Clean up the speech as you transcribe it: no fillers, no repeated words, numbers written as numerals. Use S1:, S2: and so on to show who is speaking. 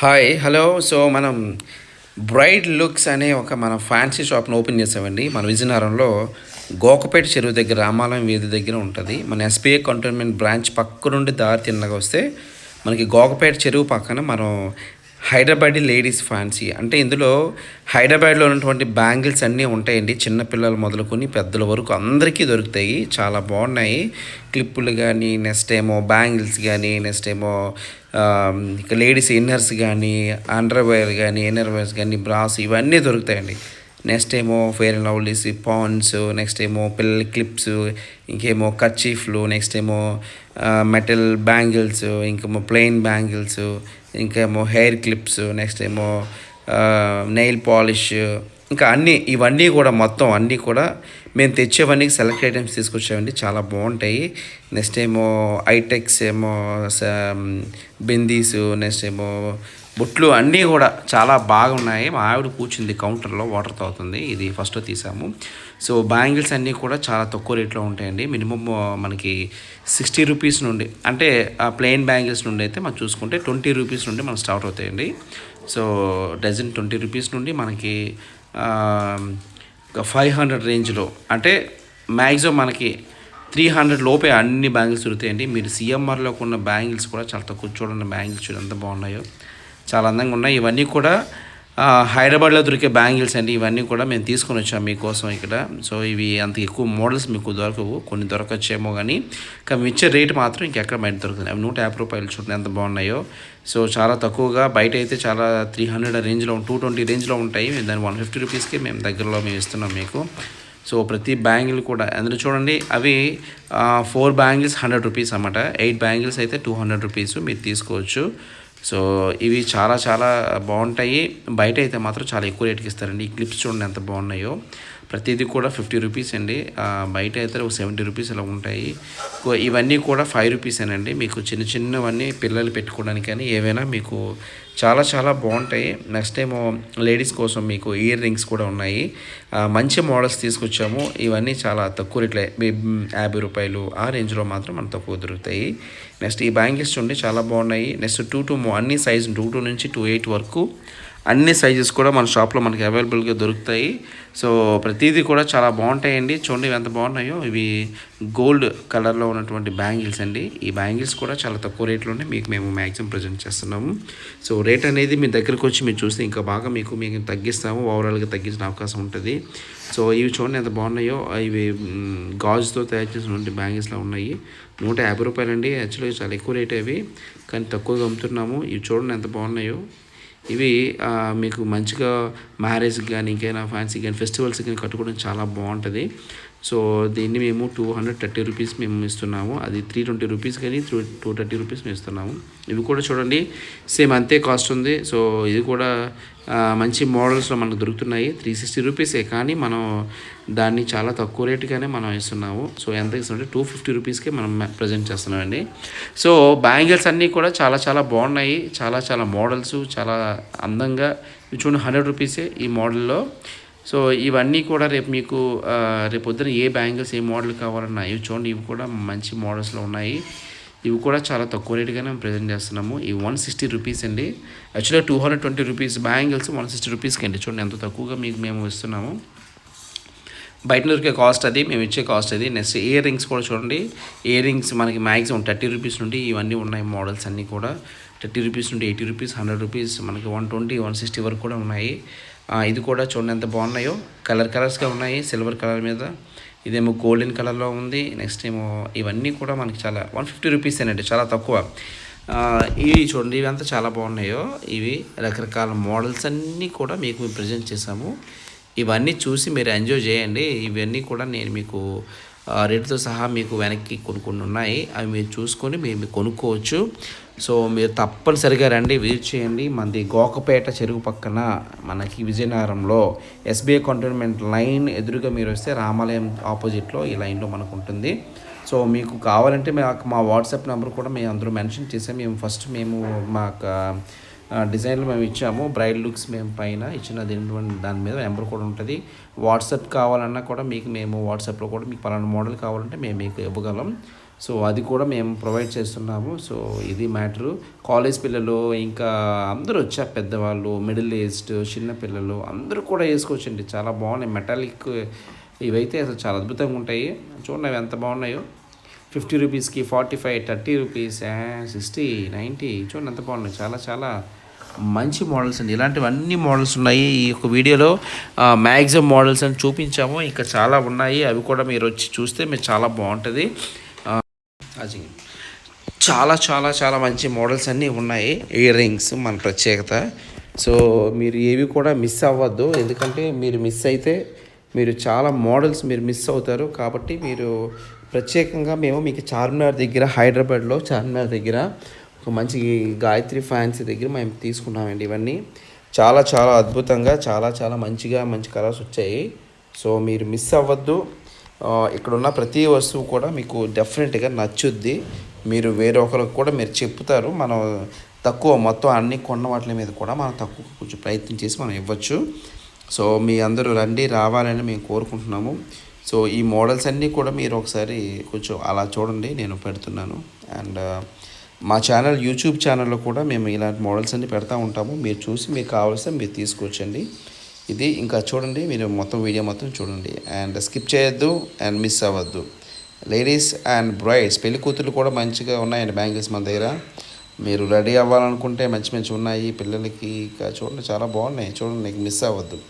S1: Hi hello. So మనం braid looks అనే ఒక మన ఫ్యాన్సీ షాప్ను ఓపెన్ చేసామండి మన విజయనగరంలో. గోకపేట చెరువు దగ్గర రామాలయం వీధి దగ్గర ఉంటుంది. మన ఎస్బీఐ కంటోన్మెంట్ బ్రాంచ్ పక్క నుండి దారి తిన్నగా వస్తే మనకి గోకపేట చెరువు పక్కన మనం హైదరాబాదీ లేడీస్ ఫ్యాన్సీ అంటే ఇందులో హైదరాబాద్లో ఉన్నటువంటి బ్యాంగిల్స్ అన్నీ ఉంటాయండి. చిన్నపిల్లలు మొదలుకొని పెద్దల వరకు అందరికీ దొరుకుతాయి. చాలా బాగున్నాయి. క్లిప్పులు కానీ, నెక్స్ట్ ఏమో బ్యాంగిల్స్ కానీ, నెక్స్ట్ ఏమో ఇక లేడీస్ ఇన్నర్స్ కానీ, అండర్వేర్ కానీ, ఇన్నర్వేర్స్ కానీ, బ్రాస్ ఇవన్నీ దొరుకుతాయండి. నెక్స్ట్ ఏమో Fair and Lovelies pans, next ఏమో పిల్లల క్లిప్స్, ఇంకేమో కర్చీఫ్లు, నెక్స్ట్ ఏమో మెటల్ బ్యాంగిల్స్, ఇంకేమో ప్లెయిన్ బ్యాంగిల్స్, ఇంకేమో హెయిర్ క్లిప్స్, నెక్స్ట్ ఏమో నెయిల్ పాలిష్, ఇంకా ఇవన్నీ కూడా మొత్తం అన్నీ కూడా మేము తెచ్చేవన్నీ సెలెక్ట్ ఐటమ్స్ తీసుకొచ్చామండి. చాలా బాగుంటాయి. నెక్స్ట్ ఏమో ఐటెక్స్ ఏమో బిందీసు, నెక్స్ట్ ఏమో బుట్లు అన్నీ కూడా చాలా బాగున్నాయి. మా ఆవిడ కూర్చుంది కౌంటర్లో వాటర్ తాగుతుంది. ఇది ఫస్ట్ తీసాము. సో బ్యాంగిల్స్ అన్నీ కూడా చాలా తక్కువ రేట్లో ఉంటాయండి. మినిమం మనకి 60 రూపీస్ నుండి, అంటే ఆ ప్లెయిన్ బ్యాంగిల్స్ నుండి అయితే మనం చూసుకుంటే 20 రూపీస్ నుండి మనకు స్టార్ట్ అవుతాయండి. సో డజన్ 20 రూపీస్ నుండి మనకి 500 రేంజ్లో, అంటే మ్యాక్సిమం మనకి 300 లోపే అన్ని బ్యాంగిల్స్ దొరుకుతాయండి. మీరు సిఎంఆర్లో ఉన్న బ్యాంగిల్స్ కూడా చాలా తక్కువ. చూడండి బ్యాంగిల్స్ చూడండి ఎంత బాగున్నాయో, చాలా అందంగా ఉన్నాయి. ఇవన్నీ కూడా హైదరాబాద్లో దొరికే బ్యాంగిల్స్ అండి. ఇవన్నీ కూడా మేము తీసుకొని వచ్చాము మీకోసం ఇక్కడ. సో ఇవి అంత ఎక్కువ మోడల్స్ మీకు దొరకవు, కొన్ని దొరకచ్చేమో కానీ మేము ఇచ్చే రేట్ మాత్రం ఇంకెక్కడ బయట దొరుకుతుంది. అవి 150 రూపాయలు చూడండి ఎంత బాగున్నాయో. సో చాలా తక్కువగా, బయట అయితే చాలా 300 రేంజ్లో 220 రేంజ్లో ఉంటాయి. మేము దాన్ని 150 రూపీస్కి మేము దగ్గరలో మేము ఇస్తున్నాం మీకు. సో ప్రతి బ్యాంగిల్ కూడా అందులో చూడండి, అవి 4 బ్యాంగిల్స్ 100 రూపీస్ అన్నమాట. 8 బ్యాంగిల్స్ అయితే 200 రూపీస్ మీరు తీసుకోవచ్చు. సో ఇవి చాలా చాలా బాగుంటాయి. బయట అయితే మాత్రం చాలా ఎక్కువ రేట్కి ఇస్తారండి. ఈ క్లిప్స్ చూడండి ఎంత బాగున్నాయో. ప్రతిదీ కూడా 50 రూపీస్ అండి. బయట అయితే ఒక 70 రూపీస్ ఇలా ఉంటాయి. ఇవన్నీ కూడా 5 రూపీసేనండి. మీకు చిన్న చిన్నవన్నీ పిల్లలు పెట్టుకోవడానికి కానీ ఏవైనా మీకు చాలా చాలా బాగుంటాయి. నెక్స్ట్ ఏమో లేడీస్ కోసం మీకు ఇయర్ రింగ్స్ కూడా ఉన్నాయి. మంచి మోడల్స్ తీసుకొచ్చాము. ఇవన్నీ చాలా తక్కువ రేట్లే, 50 రూపాయలు ఆ రేంజ్లో మాత్రం మనకు తక్కువ దొరుకుతాయి. నెక్స్ట్ ఈ బ్యాంగిల్స్ చూడండి చాలా బాగున్నాయి. నెక్స్ట్ 2 అన్ని సైజు 2 నుంచి 28 వరకు అన్ని సైజెస్ కూడా మన షాప్లో మనకి అవైలబుల్గా దొరుకుతాయి. సో ప్రతిదీ కూడా చాలా బాగుంటాయండి. చూడండి ఇవి ఎంత బాగున్నాయో. ఇవి గోల్డ్ కలర్లో ఉన్నటువంటి బ్యాంగిల్స్ అండి. ఈ బ్యాంగిల్స్ కూడా చాలా తక్కువ రేట్లోనే మీకు మేము మ్యాక్సిమం ప్రజెంట్ చేస్తున్నాము. సో రేట్ అనేది మీ దగ్గరకు వచ్చి మీరు చూస్తే ఇంకా బాగా మీకు తగ్గిస్తాము. ఓవరాల్గా తగ్గించిన అవకాశం ఉంటుంది. సో ఇవి చూడండి ఎంత బాగున్నాయో. ఇవి గాజుతో తయారు చేసినటువంటి బ్యాంగిల్స్లో ఉన్నాయి. 150 రూపాయలండి. యాక్చువల్గా చాలా ఎక్కువ రేట్ అవి, కానీ తక్కువగా అమ్ముతున్నాము. ఇవి చూడండి ఎంత బాగున్నాయో. ఇవి మీకు మంచిగా మ్యారేజ్కి కానీ, ఇంకైనా ఫ్యాన్సీ కానీ, ఫెస్టివల్స్కి కానీ కట్టుకోవడం చాలా బాగుంటుంది. సో దీన్ని మేము 230 రూపీస్ మేము ఇస్తున్నాము. అది 320 రూపీస్ కానీ 230 రూపీస్ మేము ఇస్తున్నాము. ఇవి కూడా చూడండి సేమ్ అంతే కాస్ట్ ఉంది. సో ఇది కూడా మంచి మోడల్స్లో మనకు దొరుకుతున్నాయి. 360 రూపీసే, కానీ మనం దాన్ని చాలా తక్కువ రేటుగానే మనం ఇస్తున్నాము. సో ఎంత ఇస్తుంటే 250 రూపీస్కే మనం ప్రజెంట్ చేస్తున్నామండి. సో బ్యాంగిల్స్ అన్నీ కూడా చాలా చాలా బాగున్నాయి. చాలా చాలా మోడల్స్ చాలా అందంగా. ఇవి చూడండి 100 రూపీసే ఈ మోడల్లో. సో ఇవన్నీ కూడా రేపు మీకు రేపు పొద్దున ఏ బ్యాంగిల్స్ ఏ మోడల్ కావాలన్నా ఇవి చూడండి. ఇవి కూడా మంచి మోడల్స్లో ఉన్నాయి. ఇవి కూడా చాలా తక్కువ రేటుగానే మేము ప్రజెంట్ చేస్తున్నాము. ఇవి 160 రూపీస్ అండి. యాక్చువల్గా 220 రూపీస్ బ్యాంగిల్స్ 160 రూపీస్కి అండి. చూడండి ఎంత తక్కువగా మీకు మేము ఇస్తున్నాము. బయట దొరికే కాస్ట్ అది, మేము ఇచ్చే కాస్ట్ అది. నెక్స్ట్ ఇయర్ రింగ్స్ కూడా చూడండి. ఇయర్ రింగ్స్ మనకి మ్యాక్సిమం 30 రూపీస్ నుండి ఇవన్నీ ఉన్నాయి. మోడల్స్ అన్నీ కూడా 30 రూపీస్ నుండి 80 రూపీస్, 100 రూపీస్, మనకి 120, 160 వరకు కూడా ఉన్నాయి. ఇది కూడా చూడండి ఎంత బాగున్నాయో. కలర్స్గా ఉన్నాయి సిల్వర్ కలర్ మీద. ఇదేమో గోల్డెన్ కలర్లో ఉంది. నెక్స్ట్ ఏమో ఇవన్నీ కూడా మనకి చాలా 150 రూపీస్ అండి, చాలా తక్కువ. ఇవి చూడండి ఇవి అంతా చాలా బాగున్నాయో. ఇవి రకరకాల మోడల్స్ అన్నీ కూడా మీకు ప్రజెంట్ చేసాము. ఇవన్నీ చూసి మీరు ఎంజాయ్ చేయండి. ఇవన్నీ కూడా నేను మీకు రేటుతో సహా మీకు వెనక్కి కొన్ని ఉన్నాయి. అవి మీరు చూసుకొని మీరు కొనుక్కోవచ్చు. సో మీరు తప్పనిసరిగా రండి, విజిట్ చేయండి. మనది గోకపేట చెరువు పక్కన మనకి విజయనగరంలో ఎస్బీఐ కంటోన్మెంట్ లైన్ ఎదురుగా మీరు వస్తే రామాలయం ఆపోజిట్లో ఈ లైన్లో మనకు ఉంటుంది. సో మీకు కావాలంటే మా వాట్సాప్ నెంబర్ కూడా మేము అందరూ మెన్షన్ చేసాము. మేము మాకు డిజైన్లు మేము ఇచ్చాము. బ్రైడ్ లుక్స్ మేము పైన ఇచ్చిన దాని మీద నెంబర్ కూడా ఉంటుంది. వాట్సాప్ కావాలన్నా కూడా మేము వాట్సాప్లో కూడా మీకు పలానా మోడల్ కావాలంటే మేము మీకు ఇవ్వగలం. సో అది కూడా మేము ప్రొవైడ్ చేస్తున్నాము. సో ఇది మ్యాటరు. కాలేజ్ పిల్లలు ఇంకా అందరూ వచ్చారు, పెద్దవాళ్ళు, మిడిల్ ఏజ్డ్, చిన్న పిల్లలు అందరూ కూడా వేసుకోవచ్చండి. చాలా బాగున్నాయి మెటాలిక్. ఇవైతే అసలు చాలా అద్భుతంగా ఉంటాయి. చూడండి అవి ఎంత బాగున్నాయో. 50 రూపీస్కి 45, 30 రూపీస్, 60, 90. చూడండి ఎంత బాగున్నాయి. చాలా చాలా మంచి మోడల్స్ అండి. ఇలాంటివన్నీ మోడల్స్ ఉన్నాయి. ఈ యొక్క వీడియోలో మ్యాక్సిమం మోడల్స్ అని చూపించాము. ఇంకా చాలా ఉన్నాయి. అవి కూడా మీరు వచ్చి చూస్తే మీరు చాలా బాగుంటుంది. అది చాలా చాలా చాలా మంచి మోడల్స్ అన్నీ ఉన్నాయి. ఇయర్ రింగ్స్ మన ప్రత్యేకత. సో మీరు ఏవి కూడా మిస్ అవ్వద్దు. ఎందుకంటే మీరు మిస్ అయితే మీరు చాలా మోడల్స్ మీరు మిస్ అవుతారు. కాబట్టి మీరు ప్రత్యేకంగా మేము మీకు చార్మినార్ దగ్గర, హైదరాబాద్లో చార్మినార్ దగ్గర ఒక మంచి గాయత్రి ఫ్యాన్సీ దగ్గర మేము తీసుకున్నామండి. ఇవన్నీ చాలా చాలా అద్భుతంగా, చాలా చాలా మంచిగా మంచి కలర్స్ వచ్చాయి. సో మీరు మిస్ అవ్వద్దు. ఇక్కడున్న ప్రతి వస్తువు కూడా మీకు డెఫినెట్గా నచ్చుద్ది. మీరు వేరే ఒకరికి కూడా మీరు చెప్తారు. మనం తక్కువ మొత్తం అన్ని కొన్న వాటి మీద కూడా మనం తక్కువ కొంచెం ప్రయత్నం చేసి మనం ఇవ్వచ్చు. సో మీ అందరూ రండి, రావాలని మేము కోరుకుంటున్నాము. సో ఈ మోడల్స్ అన్నీ కూడా మీరు ఒకసారి కొంచెం అలా చూడండి, నేను పెడుతున్నాను. అండ్ మా ఛానల్, యూట్యూబ్ ఛానల్లో కూడా మేము ఇలాంటి మోడల్స్ అన్నీ పెడతా ఉంటాము. మీరు చూసి మీకు కావాల్సిన మీరు తీసుకొచ్చండి. ఇది ఇంకా చూడండి, మీరు మొత్తం వీడియో మొత్తం చూడండి అండ్ స్కిప్ చేయొద్దు అండ్ మిస్ అవ్వద్దు. లేడీస్ అండ్ బ్రైడ్స్, పెళ్లి కూతురు కూడా మంచిగా ఉన్నాయండి బ్యాంగిల్స్ మన దగ్గర. మీరు రెడీ అవ్వాలనుకుంటే మంచి మంచి ఉన్నాయి పిల్లలకి. ఇంకా చూడండి చాలా బాగున్నాయి. చూడండి, మిస్ అవ్వద్దు.